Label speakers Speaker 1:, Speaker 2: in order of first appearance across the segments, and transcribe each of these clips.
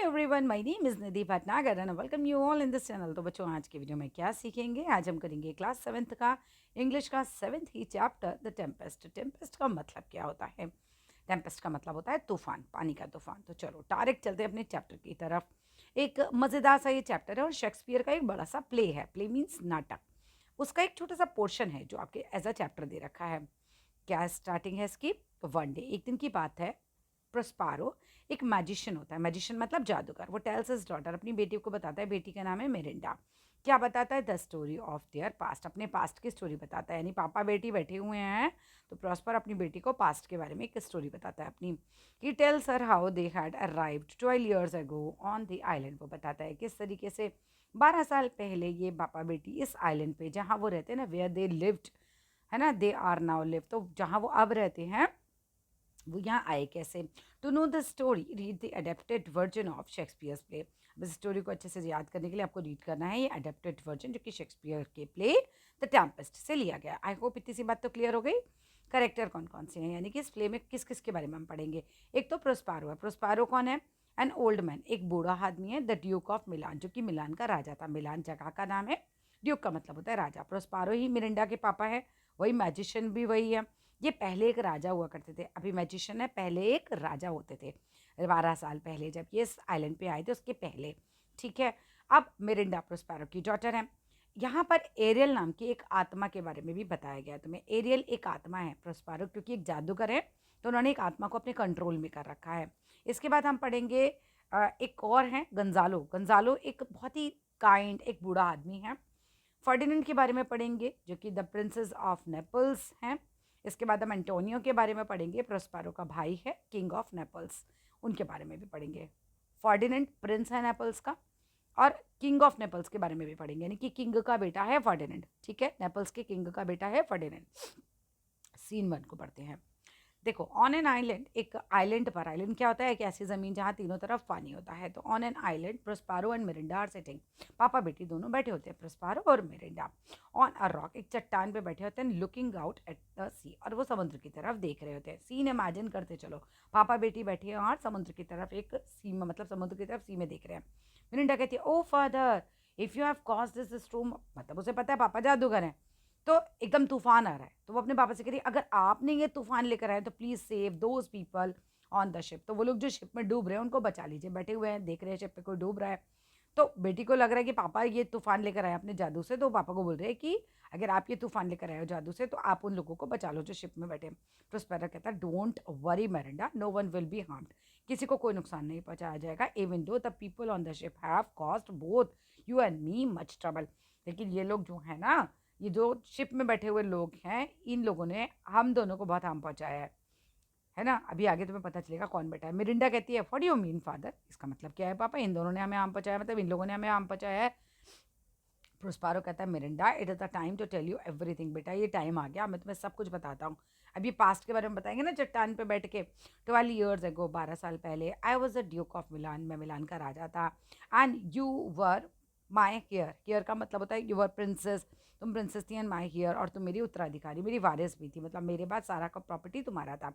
Speaker 1: Everyone, my name is Nidhi Bhatnagar and welcome you all in this channel. तो बच्चों, आज की वीडियो में क्या सीखेंगे? आज हम करेंगे क्लास 7th का इंग्लिश का 7th he chapter the Tempest. Tempest का मतलब क्या होता है? टेम्पेस्ट का मतलब होता है तूफान, पानी का तूफान। तो चलो डायरेक्ट चलते हैं अपने चैप्टर की तरफ। एक मज़ेदार सा ये चैप्टर है और शेक्सपियर का एक बड़ा सा प्ले है। प्ले मीन्स नाटक। उसका एक छोटा सा पोर्शन है जो आपके एज अ चैप्टर दे रखा है। क्या स्टार्टिंग है इसकी? वन डे, एक दिन की बात है। प्रोस्पारो एक मैजिशियन होता है। मैजिशियन मतलब जादूगर। वो टेल्स हिज डॉटर, अपनी बेटी को बताता है। बेटी का नाम है मेरिंडा। क्या बताता है? The story of their past, अपने पास्ट की स्टोरी बताता है। यानी पापा बेटी बैठे हुए हैं तो प्रॉस्पर अपनी बेटी को पास्ट के बारे में एक स्टोरी बताता है अपनी। He tells her how they had arrived 12 years ago on the island. वो बताता है किस तरीके से 12 साल पहले ये पापा बेटी इस आइलैंड पे जहाँ वो रहते हैं ना, वेयर दे लिव्ड, है ना, दे आर नाउ लिव, तो जहाँ वो अब रहते हैं वो यहाँ आए कैसे। To know the story read the adapted version of Shakespeare's play. इस स्टोरी को अच्छे से याद करने के लिए आपको रीड करना है ये अडेप्टेड वर्जन, जो कि शेक्सपियर के प्ले द टेम्पेस्ट से लिया गया। आई होप इतनी सी बात तो क्लियर हो गई। करेक्टर कौन कौन से हैं, यानी कि इस प्ले में किस किस के बारे में हम पढ़ेंगे। एक तो प्रोस्पारो है। प्रोस्पारो कौन है? एन ओल्ड मैन, एक बूढ़ा आदमी है। द ड्यूक ऑफ मिलान, जो कि मिलान का राजा था। मिलान जगह का नाम है। ड्यूक का मतलब होता है राजा। प्रोस्पारो ही मिरिंडा के पापा है। वही मैजिशियन भी वही है। ये पहले एक राजा हुआ करते थे, अभी मैजिशियन है, पहले एक राजा होते थे 12 साल पहले जब ये इस आइलैंड पे आए थे उसके पहले। ठीक है। अब मिरिंडा प्रोस्पेरो की डॉटर है। यहाँ पर एरियल नाम की एक आत्मा के बारे में भी बताया गया है तुम्हें। एरियल एक आत्मा है। प्रोस्पेरो क्योंकि एक जादूगर है तो उन्होंने एक आत्मा को अपने कंट्रोल में कर रखा है। इसके बाद हम पढ़ेंगे एक और है गंजालो। गंजालो एक बहुत ही काइंड एक बूढ़ा आदमी है। फर्डिनेंड के बारे में पढ़ेंगे जो कि द प्रिंसेस ऑफ नेपल्स हैं। इसके बाद हम एंटोनियो के बारे में पढ़ेंगे, प्रोस्पारो का भाई है, किंग ऑफ नेपल्स, उनके बारे में भी पढ़ेंगे। फर्डिनेंड प्रिंस है नेपल्स का, और किंग ऑफ नेपल्स के बारे में भी पढ़ेंगे, यानी कि किंग का बेटा है फर्डिनेंड। ठीक है, नेपल्स के किंग का बेटा है फर्डिनेंड। सीन 1 को पढ़ते हैं। देखो, ऑन एन आइलैंड, एक आइलैंड पर, आइलैंड क्या होता है? एक ऐसी ज़मीन जहाँ तीनों तरफ पानी होता है। तो on an island Prospero and Miranda are sitting. पापा बेटी दोनों बैठे होते हैं, प्रोस्पारो और मिरिंडा। ऑन अ रॉक, एक चट्टान पे बैठे होते हैं। लुकिंग आउट एट द सी, और वो समुद्र की तरफ देख रहे होते हैं। सीन इमेजिन करते चलो, पापा बेटी बैठी है और समुद्र की तरफ एक सी में, मतलब समुद्र की तरफ सी में देख रहे हैं। मिरिंडा कहती है, O father, if you have cause this storm, मतलब उसे पता है पापा जादूगर हैं, तो एकदम तूफान आ रहा है। तो वो अपने पापा से कह रही है, अगर आपने ये तूफान लेकर आए तो please save those people on the ship. तो वो लोग जो शिप में डूब रहे हैं उनको बचा लीजिए। बैठे हुए हैं, देख रहे हैं शिप पे कोई डूब रहा है। तो बेटी को लग रहा है कि पापा ये तूफान लेकर आए अपने जादू से, तो पापा को बोल रहे हैं कि अगर आप ये तूफान लेकर आए हो जादू से तो आप उन लोगों को बचा लो जो शिप में बैठे। प्रोस्पेरा कहता है, don't worry Miranda, no one will be harmed. किसी को कोई नुकसान नहीं पहुंचाया जाएगा। Even though the people on the ship have caused both you and me much trouble. लेकिन ये लोग जो है ना, ये जो शिप में बैठे हुए लोग हैं, इन लोगों ने हम दोनों को बहुत हार्म पहुंचाया है ना। अभी आगे तुम्हें पता चलेगा कौन बैठा है। मिरिंडा कहती है, what do you mean father, इसका मतलब क्या है पापा? इन दोनों ने हमें हार्म पहुंचाया, मतलब इन लोगों ने हमें हार्म पहुंचाया है। प्रोस्पारो कहता है, Miranda it is the time to tell you everything. बेटा ये टाइम आ गया, मैं तुम्हें सब कुछ बताता हूँ। अभी पास्ट के बारे में बताएंगे ना, चट्टान पे बैठ के। 12 ईयर्स एगो, 12 साल पहले, I was the duke of Milan, मैं मिलान का राजा था। And you were my heir, heir का मतलब होता है यू वर प्रिंसेस, तुम प्रिंसेस थी। एंड माई हेयर, और तुम मेरी उत्तराधिकारी, मेरी वारिस भी थी, मतलब मेरे बाद सारा का प्रॉपर्टी तुम्हारा था।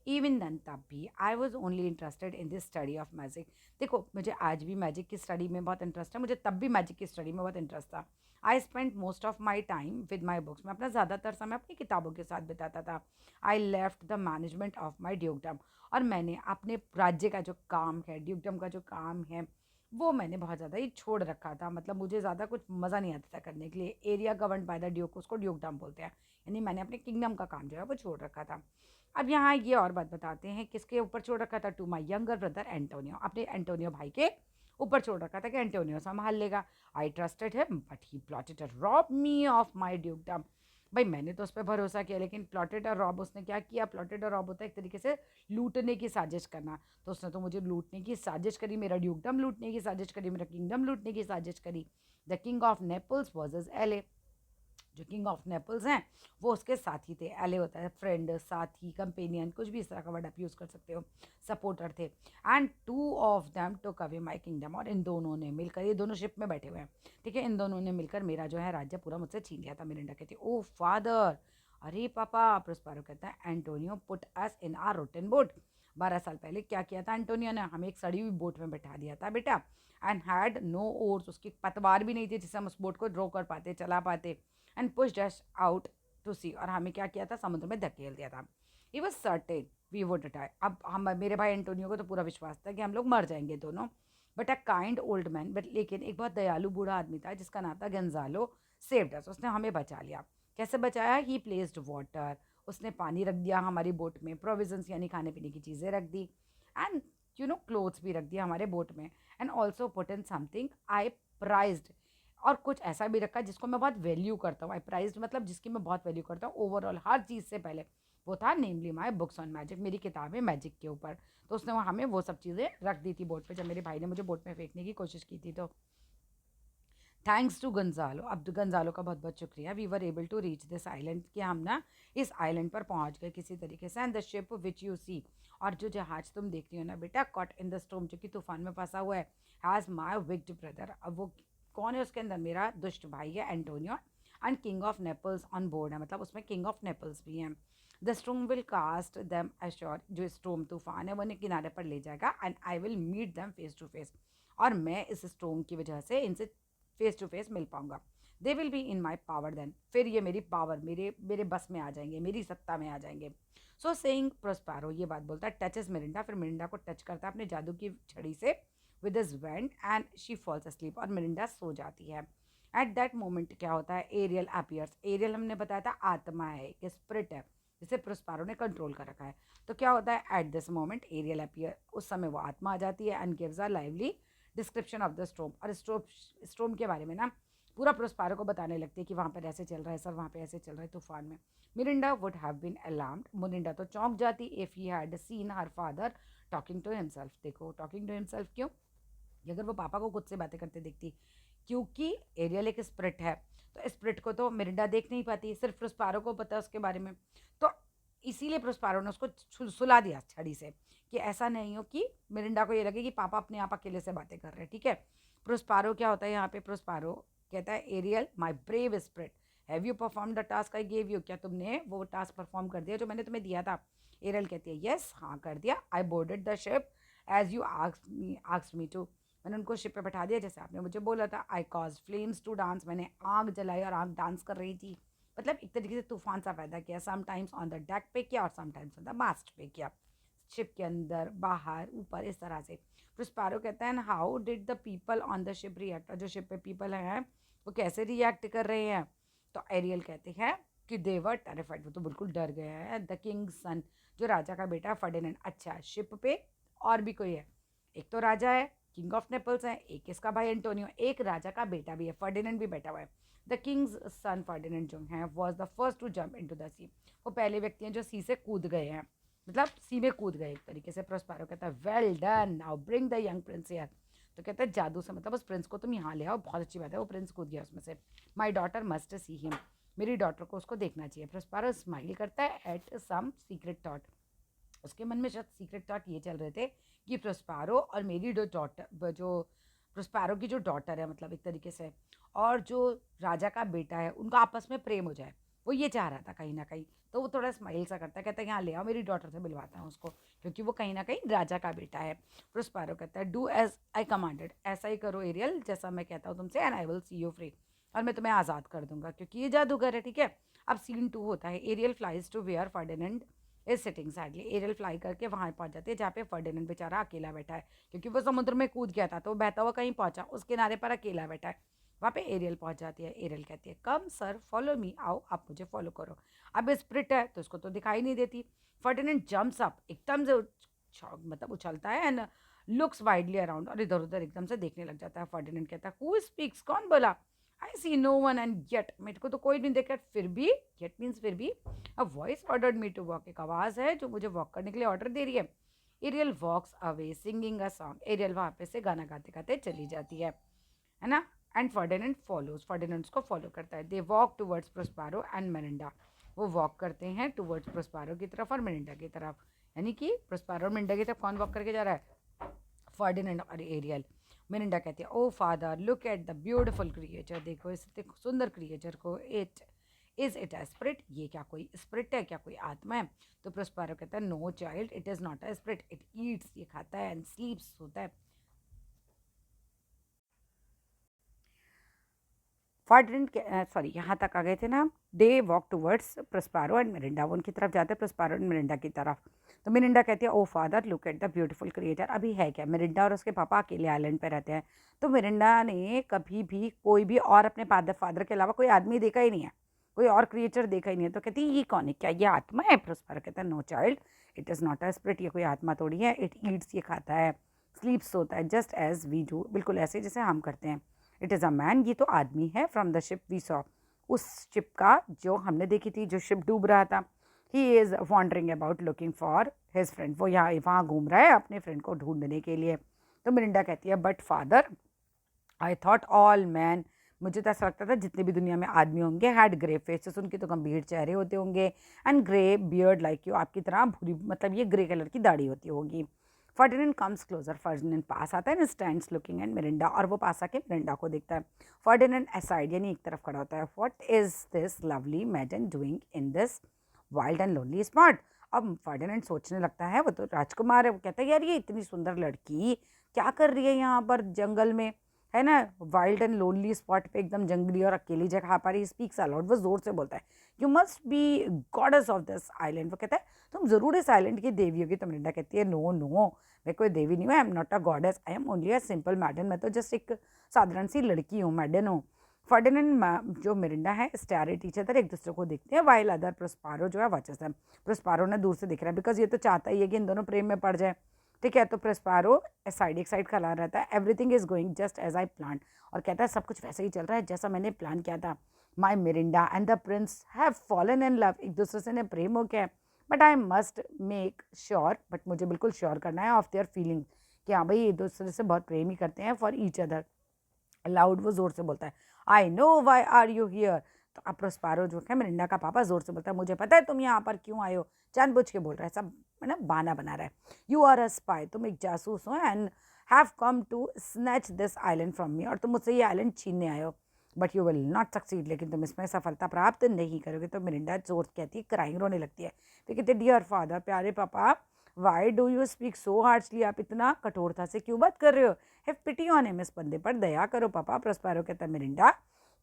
Speaker 1: इवन देन, तब भी, I was only interested in this study of magic. देखो, मुझे आज भी मैजिक की स्टडी में बहुत इंटरेस्ट है, मुझे तब भी मैजिक की स्टडी में बहुत इंटरेस्ट था। I spend most of my time with my books, मैं अपना ज़्यादातर समय अपनी किताबों के साथ बिताता था। I left the management of my ड्यूकडम, और मैंने अपने राज्य का जो काम है, ड्यूकडम का जो काम है, वो मैंने बहुत ज़्यादा ही छोड़ रखा था। मतलब मुझे ज़्यादा कुछ मज़ा नहीं आता था करने के लिए। Area govern by the Duke, उसको ड्यूकडम बोलते हैं, यानी मैंने अपने किंगडम का काम जो है वो छोड़ रखा था। अब यहाँ ये और बात बताते हैं, किसके ऊपर छोड़ रखा था? To my younger brother Antonio, अपने एंटोनियो भाई के ऊपर छोड़ रखा था कि एंटोनियो संभाल लेगा। I trusted him but he plotted to rob me of my dukedom. भाई मैंने तो उस पर भरोसा किया, लेकिन प्लॉटेड और रॉब उसने क्या किया? प्लॉटेड और रॉब होता है एक तरीके से लूटने की साजिश करना। तो उसने तो मुझे लूटने की साजिश करी, मेरा ड्यूकडम लूटने की साजिश करी, मेरा किंगडम लूटने की साजिश करी। The king of Naples was is एले, जो किंग ऑफ नेपल्स हैं वो उसके साथी थे। एले होता है फ्रेंड, साथी, कंपेनियन, कुछ भी इस तरह का वर्ड आप यूज़ कर सकते हो। सपोर्टर थे। And two of them took away my kingdom, और इन दोनों ने मिलकर, ये दोनों शिप में बैठे हुए हैं, ठीक है, इन दोनों ने मिलकर मेरा जो है राज्य पूरा मुझसे छीन लिया था। मिरिंडा कहती है, ओ फादर, अरे पापा। प्रोस्पेरो कहता है, Antonio put us in are rotten boat, 12 साल पहले क्या किया था एंटोनियो ने, हमें एक सड़ी हुई बोट में बैठा दिया था बेटा, एंड हैड नो ओर्स, उसकी पतवार भी नहीं थी जिससे हम उस बोट को ड्रॉ कर पाते, चला पाते, and pushed us out to sea, और हमें क्या किया था, समुद्र में धकेल दिया था। He was certain we would die, अब हम मेरे भाई एंटोनियो को तो पूरा विश्वास था कि हम लोग मर जाएंगे दोनों, but a kind old man, but लेकिन एक बहुत दयालु बूढ़ा आदमी था जिसका नाम था गंजालो, सेव्ड अस, उसने हमें बचा लिया। कैसे बचाया? ही प्लेस्ड वाटर, उसने पानी रख दिया हमारी बोट में, प्रोविजंस यानी खाने पीने की चीज़ें रख दी, एंड क्लोथ्स भी रख दिया हमारे बोट में, and also put in something I prized, और कुछ ऐसा भी रखा जिसको मैं बहुत वैल्यू करता हूँ। आई प्राइज्ड मतलब जिसकी मैं बहुत वैल्यू करता हूँ ओवरऑल हर चीज़ से पहले, वो था नेमली माई बुक्स ऑन मैजिक, मेरी किताबें मैजिक के ऊपर। तो उसने वहाँ हमें वो सब चीज़ें रख दी थी बोट पे, जब मेरे भाई ने मुझे बोट में फेंकने की कोशिश की थी। तो थैंक्स टू गंजालो, अब गंजालो का बहुत बहुत शुक्रिया, we were able to reach this island, कि हम ना इस आइलैंड पर पहुंच गए किसी तरीके से, and the ship which you see, और जो जहाज तुम देख रही हो ना बेटा, कॉट इन द स्टॉर्म, जो कि तूफान में फंसा हुआ है, हैज़ माई विक्ड ब्रदर, अब वो कौन है उसके अंदर, मेरा दुष्ट भाई है Antonio, and king of Naples on board है, मतलब उसमें किंग ऑफ नेपल्स भी हैं। The storm will cast them ashore, जो स्टॉर्म तूफान है वो उन्हें किनारे पर ले जाएगा, and I will meet them face to face, और मैं इस स्टॉर्म की वजह से इनसे फेस टू फेस मिल पाऊंगा। They will be in my power then, फिर ये मेरी पावर, मेरे मेरे बस में आ जाएंगे, मेरी सत्ता में आ जाएंगे। सो सेइंग प्रोस्पैरो ये बात बोलता है, टचेस मिरिंडा, फिर मिरिंडा को टच करता है अपने जादू की छड़ी से with his wand, and she falls asleep, और मिरिंडा सो जाती है। एट दैट मोमेंट क्या होता है, एरियल अपीयर्स, एरियल हमने बताया था आत्मा है, एक स्पिरिट है जिसे प्रोस्पैरो ने कंट्रोल कर रखा है। तो क्या होता है, at this moment Ariel appear, उस समय वो आत्मा आ जाती है, and gives a lively description of the storm, और स्टॉर्म के बारे में ना पूरा प्रोस्पैरो को बताने लगती है कि वहाँ पर ऐसे चल रहा है सर, वहाँ पे ऐसे चल रहा है तूफान में। Miranda would have been alarmed, Miranda तो चौंक जाती if he had seen her father talking to himself. देखो टॉकिंग टू हिमसेल्फ क्यों, कि अगर वो पापा को खुद से बातें करते देखती, क्योंकि एरियल एक स्प्रिट है, तो स्प्रिट को तो मिरिंडा देख नहीं पाती, सिर्फ प्रोस्पैरो को पता है उसके बारे में। तो इसीलिए प्रोस्पैरो ने उसको सुला दिया छड़ी से, कि ऐसा नहीं हो कि मिरिंडा को ये लगे कि पापा अपने आप अकेले से बातें कर रहे हैं, ठीक है। प्रोस्पैरो क्या होता है यहाँ पे, प्रोस्पैरो कहता है Ariel my brave spirit, have you perform the task I gave you, क्या तुमने वो टास्क परफॉर्म कर दिया जो मैंने तुम्हें दिया था। एरियल कहती है यस, हाँ कर दिया, I boarded the ship as you asked me to, मैंने उनको शिप पे बैठा दिया जैसे आपने मुझे बोला था। आई कॉज फ्लेम्स टू डांस, मैंने आग जलाई और आग डांस कर रही थी, मतलब एक तरीके से तूफान सा पैदा किया। समटाइम्स ऑन द डेक पे किया और समटाइम्स ऑन द मास्ट पे किया, शिप के अंदर बाहर ऊपर इस तरह से। प्रोस्पैरो कहता है how did the people on the ship react, जो शिप पे पीपल हैं वो कैसे रिएक्ट कर रहे हैं। तो एरियल कहते हैं कि दे वर टेरिफाइड, वो तो बिल्कुल डर गया है। द किंग्स सन, जो राजा का बेटा फर्डिनेंड, अच्छा शिप पे और भी कोई है, एक तो राजा है किंग ऑफ नेपल्स है, एक इसका भाई एंटोनियो, एक राजा का बेटा भी है फर्डिनेंड भी बैठा हुआ है। द किंग्स सन फर्डिनेंड जो है was the first to jump into the sea, वो पहले व्यक्ति हैं जो सी से कूद गए हैं, मतलब सी में कूद गए एक तरीके से। प्रोस्पैरो कहता है well done, now bring the young Prince here, तो कहता है जादू से मतलब उस प्रिंस को तुम यहाँ ले आओ, बहुत अच्छी बात है, वो प्रिंस कूद गया उसमें से। My daughter must see him, मेरी डॉटर को उसको देखना चाहिए। प्रोस्पैरो स्माइल करता है एट सम सीक्रेट थॉट, उसके मन में शायद सीक्रेट थॉट ये चल रहे थे कि प्रोस्पैरो और मेरी जो डॉटर, जो प्रोस्पैरो की जो डॉटर है मतलब एक तरीके से, और जो राजा का बेटा है उनका आपस में प्रेम हो जाए, वो ये चाह रहा था कहीं ना कहीं। तो वो थोड़ा स्माइल सा करता है, कहता है यहाँ ले आओ, मेरी डॉटर से मिलवाता हूँ उसको, क्योंकि वो कहीं ना कहीं राजा का बेटा है। प्रोस्पैरो कहता है डू एज आई कमांडेड, ऐसा ही करो एरियल जैसा मैं कहता हूँ तुमसे, and I will see you free, और मैं तुम्हें आज़ाद कर दूंगा क्योंकि ये जादूगर है, ठीक है। अब सीन 2 होता है, Ariel flies to where Ferdinand is sitting sadly, Ariel fly करके वहाँ पहुँच जाते हैं जहाँ पे फर्डिनेंड बेचारा अकेला बैठा है, क्योंकि वो समुद्र में कूद गया था तो वो बहता हुआ कहीं पहुँचा, उस किनारे पर अकेला बैठा है। वहाँ पे एरियल पहुँच जाती है, एरियल कहती है कम सर फॉलो मी, आओ आप मुझे फॉलो करो। अब स्प्रिट है तो उसको तो दिखाई नहीं देती। फर्डिनेंड जम्प्स अप, एकदम से मतलब उछलता है, एंड लुक्स वाइडली अराउंड, और इधर उधर एकदम से देखने लग जाता है। फर्डिनेंड कहता है हु स्पीक्स, कौन बोला। आई सी नो वन एंड येट, मेरे को तो कोई नहीं देखा, फिर भी, येट मीन्स फिर भी, a voice ordered me to walk, एक आवाज़ है जो मुझे वॉक करने के लिए ऑर्डर दे रही है। Ariel walks away singing a song, Ariel वहाँ पे से गाना गाते गाते चली जाती है ना। एंड फर्डिनेंड फॉलोज, फर्डिनेंड को फॉलो करता है। They walk towards Prospero and Miranda, वो वॉक करते हैं टूवर्ड्स प्रोस्पैरो की तरफ और मेरिंडा की तरफ, यानी कि प्रोस्पैरो और मेरिंडा की तरफ कौन वॉक करके जा रहा है, फर्डिनेंड और एरियल। मेरिंडा कहती है O father look at the beautiful creature, देखो इस सुंदर क्रिएचर को, it is it a spirit, ये क्या कोई स्पिरिट है, क्या कोई आत्मा है? तो प्रोस्पेरो कहता है no child, it is not a spirit, it eats, ये खाता है, एंड स्लीप्स, सोता है। फर्डिनेंड सॉरी, यहाँ तक आ गए थे ना हम। दे walk towards Prospero and Mirinda, वो उनकी तरफ जाते हैं, प्रोस्पेरो एंड मिरिंडा की तरफ। तो मिरिंडा कहती है O father look at the beautiful creator. अभी है क्या, मिरिंडा और उसके पापा अकेले आइलैंड पे रहते हैं, तो मिरिंडा ने कभी भी कोई भी और अपने फादर के अलावा कोई आदमी देखा ही नहीं है, कोई और क्रिएचर देखा ही नहीं है। तो कहती है ये कौन है, क्या ये आत्मा है? प्रोस्पेरो कहता है no child, it is not a spirit, ये कोई आत्मा थोड़ी है, इट ईट्स, ये खाता है, स्लीप्स, सोता है, जस्ट एज वी डू, बिल्कुल ऐसे जैसे हम करते हैं। इट इज़ अ मैन, ये तो आदमी है, from the ship we saw, उस शिप का जो हमने देखी थी, जो शिप डूब रहा था। He is wandering about looking for his friend, वो यहाँ वहाँ घूम रहा है अपने फ्रेंड को ढूंढने के लिए। तो मिरिंडा कहती है but father I thought all man, मुझे तो ऐसा लगता था जितने भी दुनिया में आदमी होंगे हैड ग्रे फेसेस, उनके तो गंभीर चेहरे होते होंगे, and grey beard like you, आपकी तरह भूरी, मतलब ये ग्रे कलर की दाढ़ी होती होगी। फर्डिनेंड कम्स क्लोजर, फर्डिनेंड पास आता है ना, स्टैंड्स लुकिंग एट मिरिंडा, और वो पास आके मिरिंडा को देखता है। फर्डिनेंड असाइड, यानी एक तरफ खड़ा होता है। What is this lovely मैडन doing in this wild and lonely spot? अब फर्डिनेंड सोचने लगता है, वो तो राजकुमार है, वो कहता है यार ये इतनी सुंदर लड़की क्या कर रही है यहाँ पर जंगल में, है ना, वाइल्ड एंड लोनली स्पॉट पे, एकदम जंगली और अकेली जगह पर। ही स्पीक्स अलाउड, वो जोर से बोलता है you must be goddess of this island, वो कहता है तुम जरूर इस आइलैंड की देवी होगी। तो मिरिंडा कहती है नो नो, मैं कोई देवी नहीं हूँ, I am not a goddess, I am only a simple मैडन, मैं तो जस्ट एक साधारण सी लड़की हूँ, मैडन हूँ। फर्डिनेंड जो मिरिंडा है स्टेयर एट ईच अदर, एक दूसरे को देखते हैं, वाइल अदर प्रोस्पेरो जो है वाचस है, प्रोस्पेरो ने दूर से दिख रहा है, बिकॉज ये तो चाहता ही है कि इन दोनों प्रेम में पड़ जाए। ठीक है, तो प्रोस्पेरो साइड एक साइड खड़ा रहता है, everything is going just as I plan, और कहता है सब कुछ वैसे ही चल रहा है जैसा मैंने प्लान किया था। My Miranda and the prince have fallen in love, एक दूसरे से ने प्रेम हो गया, but I must make sure, but मुझे बिल्कुल श्योर करना है ऑफ देयर फीलिंग, कि हाँ भाई एक दूसरे से बहुत प्रेम ही करते हैं, फॉर ईच अदर। लाउड, वो जोर से बोलता है I know why are you here. तो अब प्रोस्पेरो जो है मिरिंडा का पापा जोर से बोलता है मुझे पता है तुम यहाँ पर क्यों आए हो, जानबूझ के बोल रहा है, सब है ना, बहाना बना रहा है। यू आर अ स्पाई, तुम एक जासूस हो, and have come to snatch this island from me, और तुम मुझसे ये आइलैंड छीनने आए हो, but you will not succeed, लेकिन तुम इसमें सफलता प्राप्त नहीं करोगे। तो मिरिंडा जोर कहती है, क्राइंग, रोने लगती है, फिर कहते डियर फादर, प्यारे पापा, why do you speak so harshly, आप इतना कठोरता से क्यों बात कर रहे हो, हैव पिटी ऑन हिम, इस बंदे पर दया करो पापा। प्रोस्पेरो कहता है Miranda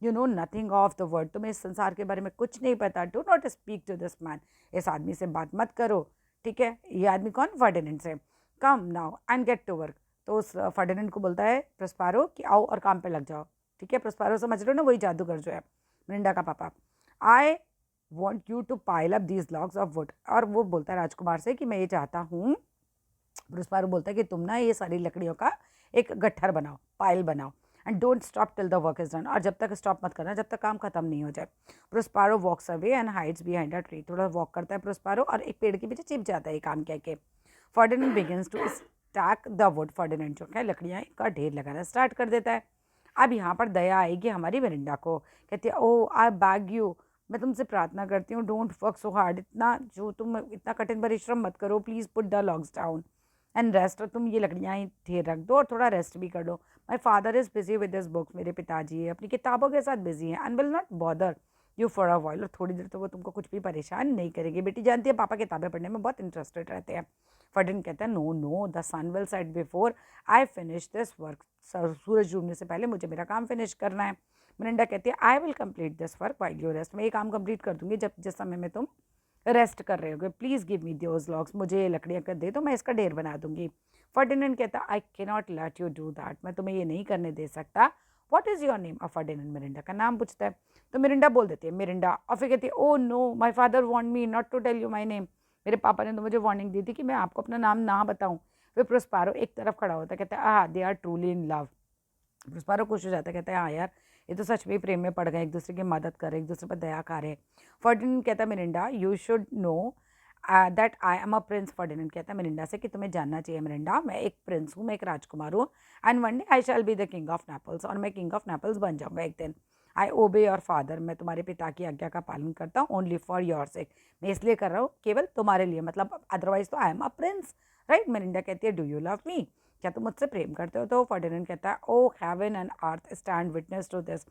Speaker 1: you know nothing of the world, तुम्हें इस संसार के बारे में कुछ नहीं पता, do not speak to this man, इस आदमी से बात मत करो। ठीक है, ये आदमी कौन, फर्डिनेंड से। Come now and get to work, तो उस फर्डिनेंड को बोलता है प्रोस्पेरो कि आओ और काम पे लग जाओ। ठीक है, प्रोस्पेरो समझ रहे हो ना, वही जादूगर जो है मिरिंडा का पापा। I want you to pile up these logs of wood, और वो बोलता है राजकुमार से कि मैं ये चाहता हूँ, प्रोस्पेरो बोलता है कि तुम ना ये सारी लकड़ियों का एक गट्ठर बनाओ, पाइल बनाओ, and don't stop till the work is done, और जब तक स्टॉप मत करना जब तक काम खत्म नहीं हो जाए। Prospero walks away and hides behind a tree, थोड़ा वॉक करता है प्रोस्पेरो और एक पेड़ के पीछे छिप जाता है ये काम कह के। Ferdinand begins to stack the wood, Ferdinand जो है लकड़ियाँ का ढेर लगाना स्टार्ट कर देता है। अब यहाँ पर दया आएगी हमारी मिरिंडा को, कहती है ओ आई बैग यू, मैं तुमसे प्रार्थना करती हूँ, डोंट वर्क सो हार्ड, इतना जो तुम इतना कठिन परिश्रम मत करो, please put the logs down and rest, और तुम ये लकड़ियाँ ही ढेर रख दो और थोड़ा रेस्ट भी कर दो। My father is busy with this books, मेरे पिताजी अपनी किताबों के साथ बिजी हैं, and will not bother you for a while, और थोड़ी देर तो वो तुमको कुछ भी परेशान नहीं करेगी। बेटी जानती है पापा किताबें पढ़ने में बहुत इंटरेस्टेड रहते हैं। फर्डिन कहता है no no, the sun will set before I finish this work, सूरज डूबने से पहले मुझे मेरा काम फिनिश करना है। मिरिंडा कहती है I will complete this work while you rest, मैं ये काम कंप्लीट कर दूंगी जब जिस समय में तुम रेस्ट कर रहे होगे, please give me those logs, मुझे ये लकड़ियाँ कर दे तो मैं इसका ढेर बना दूंगी। फर्डिनेंड कहता आई के not let you do that, मैं तुम्हें ये नहीं करने दे सकता। व्हाट इज़ योर नेम, और फर्डिनेंड मिरिंडा का नाम पूछता है, तो मिरिंडा बोल देती है मिरिंडा, और फिर कहती है oh no my father want me not to tell you my name, मेरे पापा ने तो मुझे वार्निंग दी थी कि मैं आपको अपना नाम ना बताऊं। फिर प्रोस्पेरो एक तरफ खड़ा होता है, कहता है हाँ they are truly in love. Prospero खुश हो जाता है, कहता है हाँ यार ये तो सच में ही प्रेम में पड़ गए, एक दूसरे की मदद कर रहे, एक दूसरे पर दया कर रहे। फर्डिनेंड कहता है Miranda you should know that I am a prince, Ferdinand कहता है मिरिंडा से कि तुम्हें जानना चाहिए मिरिंडा, मैं एक प्रिंस हूँ, मैं एक राजकुमार हूँ, and one day I shall be the king of Naples, और मैं किंग ऑफ नेपल्स बन जाऊँगा एक दिन। आई ओबे योर फादर, मैं तुम्हारे पिता की आज्ञा का पालन करता हूँ, ओनली फॉर योर सेक, मैं इसलिए कर रहा हूँ केवल तुम्हारे लिए, मतलब अदरवाइज तो I am a prince, right. Mirinda कहती है डू यू लव मी, क्या तुम मुझसे प्रेम करते हो? तो फर्डिनेंड कहता है O heaven and earth stand witness to this,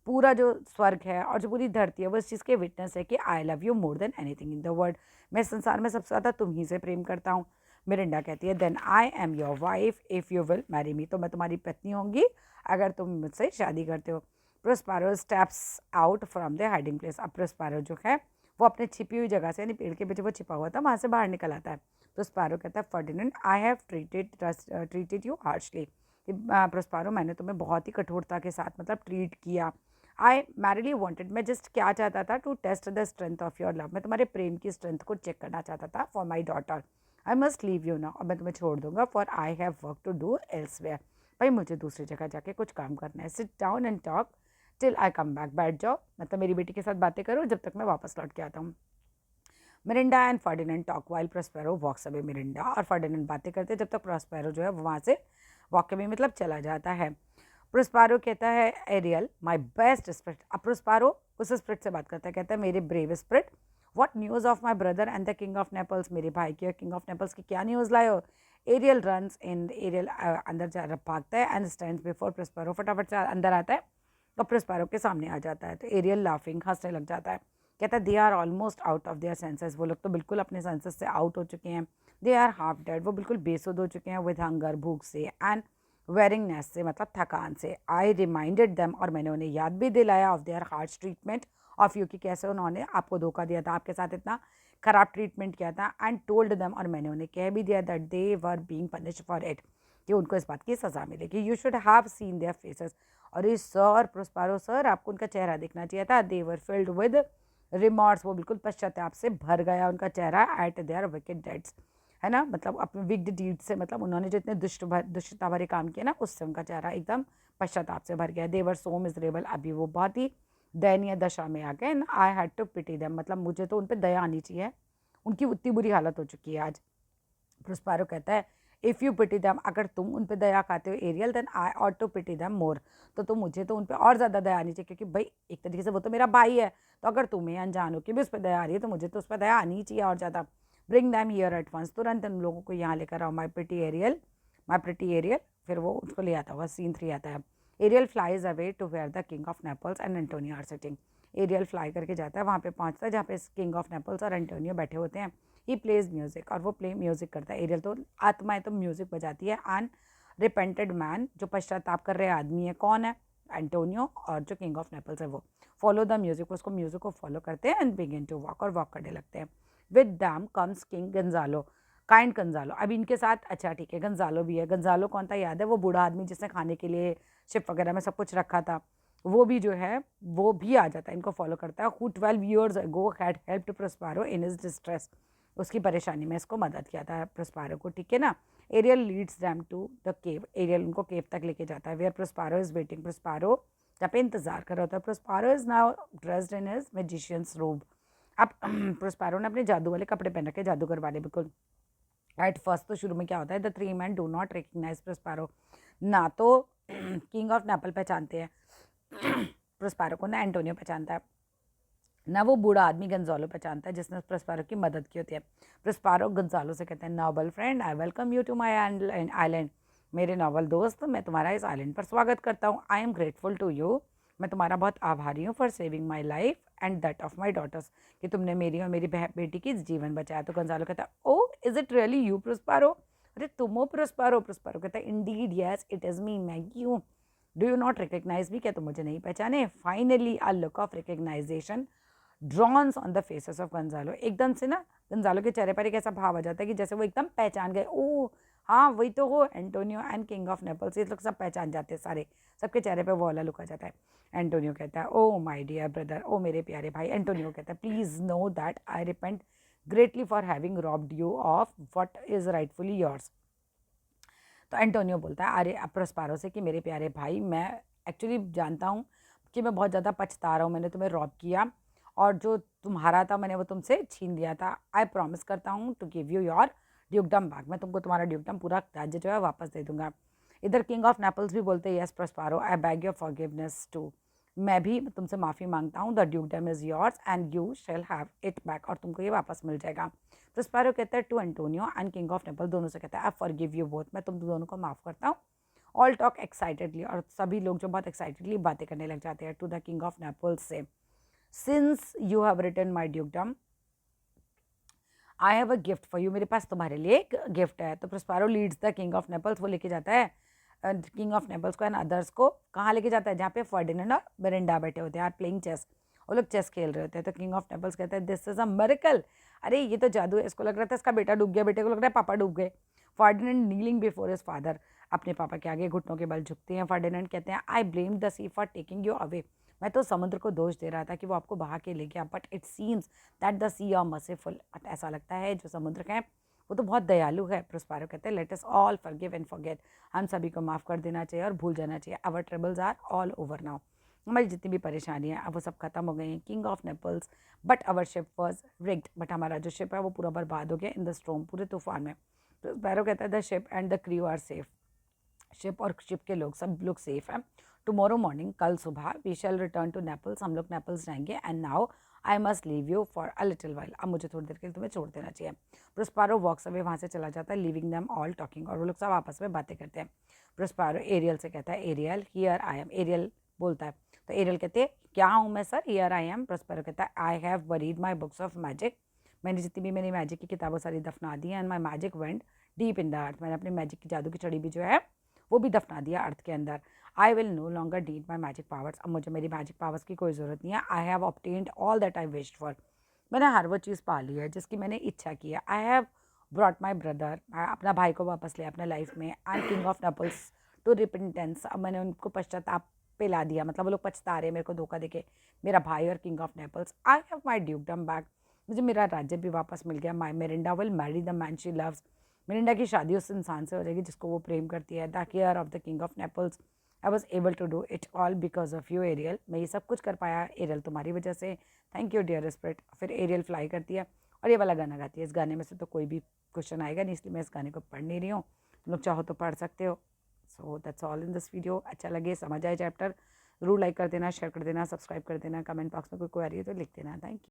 Speaker 1: पूरा जो स्वर्ग है और जो पूरी धरती है वो इस चीज़ के विटनेस है कि I love you more than anything in the world. मैं संसार में सबसे ज़्यादा तुम ही से प्रेम करता हूँ। मिरिंडा कहती है then I am your wife if you will marry me, तो मैं तुम्हारी पत्नी होंगी अगर तुम मुझसे शादी करते हो। Prospero steps out from the hiding place. अब प्रोस्पेरो जो है वो अपने छिपी हुई जगह से, यानी पेड़ के पीछे वो छिपा हुआ था, वहाँ से बाहर निकल आता है। प्रोस्पेरो कहता है Ferdinand I have treated you harshly. Prospero मैंने तुम्हें बहुत ही कठोरता के साथ मतलब ट्रीट किया। आई मैरिली वॉन्टेड, मैं जस्ट क्या चाहता था, to test the strength of your love, मैं तुम्हारे प्रेम की स्ट्रेंथ को चेक करना चाहता था। For my daughter I must leave you now, और मैं तुम्हें छोड़ दूंगा। For I have work to do elsewhere, भाई मुझे दूसरी जगह जाके कुछ काम करना है। Sit down and talk till I come back, बैठ जाओ मतलब मेरी बेटी के साथ बातें करो जब तक मैं वापस लौट के आता हूँ। Miranda and Ferdinand talk while Prospero walks away. Miranda और फर्डिनेंड बातें करते जब तक प्रोस्पेरो जो है वहाँ से वॉक अवे मतलब चला जाता है। प्रोस्पेरो कहता है एरियल माई बेस्ट स्पिरिट। अब प्रोस्पेरो उस स्पिरिट से बात करता है, कहता है मेरे brave spirit, what news of my brother and the king of Naples, मेरे भाई की और किंग ऑफ नेपल्स की क्या न्यूज़ लाए हो। एरियल रन्स इन, एरियल अंदर जा भागता है एंड स्टैंड्स बिफोर प्रोस्पेरो, फटाफट से अंदर आता है और प्रोस्पेरो के सामने आ जाता है। तो एरियल लाफिंग हंसने लग जाता है, कहता है they are almost out of their senses, वो लोग तो बिल्कुल अपने सेंसेस से आउट हो चुके हैं। दे आर हाफ डेड, वो बिल्कुल बेसुध हो चुके हैं। विद हंगर, भूख से, एंड वेरिंगनेस से मतलब थकान से। आई रिमाइंडेड देम, और मैंने उन्हें याद भी दिलाया of their harsh treatment of you, कि कैसे उन्होंने आपको धोखा दिया था, आपके साथ इतना खराब ट्रीटमेंट किया था। एंड टोल्ड देम, और मैंने उन्हें कह भी दिया that they were being punished for it, कि उनको इस बात की सज़ा मिलेगी। You should have seen their faces, और ये सर प्रोस्पेरो सर आपको उनका चेहरा देखना चाहिए था। दे वर फिल्ड विद रिमॉर्स, वो बिल्कुल पश्चाताप से भर गया उनका चेहरा। एट देयर विकेड डेड्स, है ना, मतलब अपने विक्ड डीड से, मतलब उन्होंने जो इतने दुष्टता भरे काम किए ना, उससे उनका चेहरा एकदम पश्चाताप से भर गया। देवर सो मिजरेबल, अभी वो बहुत ही दयनीय दशा में आ गए। I had to pity them, मतलब मुझे तो उन पर दया आनी चाहिए, उनकी उतनी बुरी हालत हो चुकी है आज। प्रोस्पेरो कहता है इफ़ यू पिटी दैम, अगर तुम उन पे दया खाते हो Ariel, then I ought to pity them more, तो मुझे तो उन पे और ज़्यादा दया आनी चाहिए, क्योंकि भाई एक तरीके से वो तो मेरा भाई है। तो अगर तुम्हें अनजान हो कि भी उस पर दया आ रही है तो मुझे तो उस पर दया आनी ही चाहिए और ज़्यादा। Bring them here at once, तुरंत उन लोगों को यहाँ लेकर आओ। My pretty Ariel, my pretty Ariel, फिर वो उसको ले आता हुआ सीन 3 आता है। Ariel flies away to where the king of Naples and Antonio are sitting, Ariel fly करके जाता है वहाँ पे पहुँचता है जहाँ पे किंग ऑफ नेपल्स और एंटोनियो बैठे होते हैं। ही प्लेज म्यूजिक, और वो प्ले म्यूजिक करता है। एरियल तो आत्माएं तो म्यूजिक बजाती है। एंड रिपेंटेड मैन, जो पश्चाताप कर रहे आदमी है, कौन है, एंटोनियो, और जो किंग ऑफ नेपल्स है वो फॉलो द म्यूजिक, उसको म्यूजिक को फॉलो करते हैं एंड बिगिन टू वॉक, और वॉक करने लगते हैं। With them comes king Gonzalo, kind Gonzalo, अब इनके साथ अच्छा ठीक है गंजालो भी है। गंजालो कौन था याद है, वो बूढ़ा आदमी जिसने खाने के लिए शिप वगैरह में सब कुछ रखा था, वो भी जो है वो भी आ जाता है, इनको फॉलो करता है। Who 12 years ago had helped Prospero in his distress, उसकी परेशानी में इसको मदद किया था प्रोस्पेरो को, ठीक है ना। Ariel leads them to the cave, Ariel उनको केव तक लेके जाता है। Where Prospero is waiting, Prospero जहाँ पे इंतजार कर रहा होता है। Prospero is now dressed in his magician's robe, अब प्रोस्पेरो ने अपने जादू वाले कपड़े पहन रखे, जादूगर वाले बिल्कुल। एट फर्स्ट तो शुरू में क्या होता है, the 3 men do not recognise Prospero, ना तो किंग ऑफ नेपल पहचानते हैं प्रोस्पेरो को, ना एंटोनियो पहचानता है, ना वो बूढ़ा आदमी गंजालो पहचानता है जिसने प्रोस्पेरो की मदद की होती है। प्रोस्पेरो गंजालो से कहते हैं noble friend I welcome you to my island, मेरे नॉवल दोस्त मैं तुम्हारा इस आइलैंड पर स्वागत करता हूँ। I am grateful to you, मैं तुम्हारा बहुत आभारी हूँ। For saving my life and that of my daughter's, कि तुमने मेरी और मेरी बेटी की जीवन बचाया। तो गंजालो कहता है O is it really you Prospero, अरे तुम हो प्रोस्पेरो। प्रोस्पेरो कहता है indeed yes it is me, मैं क्यों, do you not recognize me, क्या तुम मुझे नहीं पहचाने। Finally a look of recognition dawns on the faces of Gonzalo, एकदम से ना गंजालो के चेहरे पर एक ऐसा भाव आ जाता है कि जैसे वो एकदम पहचान गए, ओह हाँ वही तो हो Antonio and king of Naples, ये लोग सब पहचान जाते हैं सारे, सबके चेहरे पे वो वाला लुक आ जाता है। एंटोनियो कहता है ओ माय डियर ब्रदर, ओ मेरे प्यारे भाई। एंटोनियो कहता है please know that I repent greatly for having robbed you of what is rightfully yours. तो एंटोनियो बोलता है अरे प्रोस्पेरो से कि मेरे प्यारे भाई, मैं एक्चुअली जानता हूँ कि मैं बहुत ज़्यादा पछता रहा हूँ, मैंने तुम्हें रॉब किया और जो तुम्हारा था मैंने वो तुमसे छीन लिया था। आई प्रॉमिस करता हूँ to give you your dukedom back, मैं तुमको तुम्हारा ड्यूकडम पूरा राज्य जो है वापस दे दूंगा। इधर किंग ऑफ नेपल्स भी बोलते हैं yes Prospero I beg your forgiveness too, मैं भी तुमसे माफ़ी मांगता हूँ। The dukedom is yours and you shall have it back, और तुमको ये वापस मिल जाएगा। प्रोस्पेरो कहता है to Antonio and king of Naples, दोनों से कहता है आई फॉरगिव यू बोथ, मैं तुम दोनों को माफ़ करता हूँ ऑल टॉक एक्साइटेडली, और सभी लोग जो बहुत एक्साइटेडली बातें करने लग जाते हैं to the king of Naples से, since you have written my dukedom I have a gift for you, मेरे पास तुम्हारे लिए एक गिफ्ट है। तो Prospero leads the king of Naples, वो लेके जाता है किंग ऑफ नेपल्स को एंड अदर्स को, कहाँ लेके जाता है, जहाँ पे फर्डिनेंड और मिरिंडा बैठे होते हैं, आर प्लेइंग चेस, वो लोग चेस खेल रहे होते हैं। तो किंग ऑफ नेपल्स कहता है दिस इज अ मिरेकल, अरे ये तो जादू है। इसको लग रहा था इसका बेटा डूब गया, बेटे को लग रहा है पापा डूब गए। Ferdinand kneeling before his father, अपने पापा के आगे घुटनों के बल झुकते हैं। फर्डिनेंड कहते हैं I blame the sea for taking you away, मैं तो समुद्र को दोष दे रहा था कि वो आपको बहा के ले गया, but it seems that the sea are merciful, but ऐसा लगता है जो समुद्र है वो तो बहुत दयालु है। प्रोस्पेरो कहते हैं let us all forgive and forget, हम सभी को माफ़ कर देना चाहिए और भूल जाना चाहिए। Our troubles are all over now, हमारी जितनी भी परेशानी है अब वो सब खत्म हो गई हैं। King of Naples but our ship was wrecked, but हमारा जो शिप है वो पूरा बर्बाद हो गया इन द स्टॉर्म, पूरे तूफान में। प्रोस्पेरो कहता है the ship and the crew are safe, ship और शिप के लोग सब लोग सेफ हैं। टुमारो मॉर्निंग, कल सुबह, we shall return to Naples, हम लोग नेपल्स जाएंगे। And now I must leave you for a little while, अब मुझे थोड़ी देर के लिए तुम्हें छोड़ देना चाहिए। प्रोस्पेरो वॉक्स अवे, वहाँ से चला जाता है, लिविंग देम ऑल टॉकिंग, और वो लोग सब आपस में बातें करते हैं। प्रोस्पेरो एरियल से कहता है Ariel here I am, Ariel बोलता है तो एरियल कहते हैं क्या हूँ मैं sir, here I am. Prospero कहता है I have buried my books of magic, मैंने जितनी भी मेरी मैजिक की किताबों सारी दफना दी है। And my magic went deep in the earth, मैंने अपनी मैजिक की जादू की छड़ी भी जो है वो भी दफना दिया अर्थ के अंदर। I will no longer need my magic powers, अब मुझे मेरी मैजिक पावर्स की कोई ज़रूरत नहीं है। I have obtained all that I wished for, मैंने हर वो चीज़ पा ली है जिसकी मैंने इच्छा की है। I have brought my brother, अपना भाई को वापस लिया अपने लाइफ में। And king of Naples to repentance, अब मैंने उनको पश्चाताप पे ला दिया, मतलब वो लोग पछता रहे मेरे को धोखा देके, मेरा भाई और king of Naples. I have my dukedom back, मुझे मेरा राज्य भी वापस मिल गया। My Miranda will marry the man she loves, Miranda की शादी उस इंसान से हो जाएगी जिसको वो प्रेम करती है। The care of the king of Naples, I was able to do it all because of you Ariel, मैं ये सब कुछ कर पाया एरियल तुम्हारी वजह से, थैंक यू डियर स्पिरिट। फिर एरियल फ्लाई करती है और ये वाला गाना गाती है। इस गाने में से तो कोई भी क्वेश्चन आएगा नहीं, इसलिए मैं इस गाने को पढ़ नहीं रही हूँ, तुम लोग चाहो तो पढ़ सकते हो। So that's all in this video. अच्छा लगे, समझ आए चैप्टर, ज़रूर लाइक कर देना, शेयर कर देना, सब्सक्राइब कर देना, कमेंट बॉक्स में कोई क्वेरी है तो लिख देना। Thank you.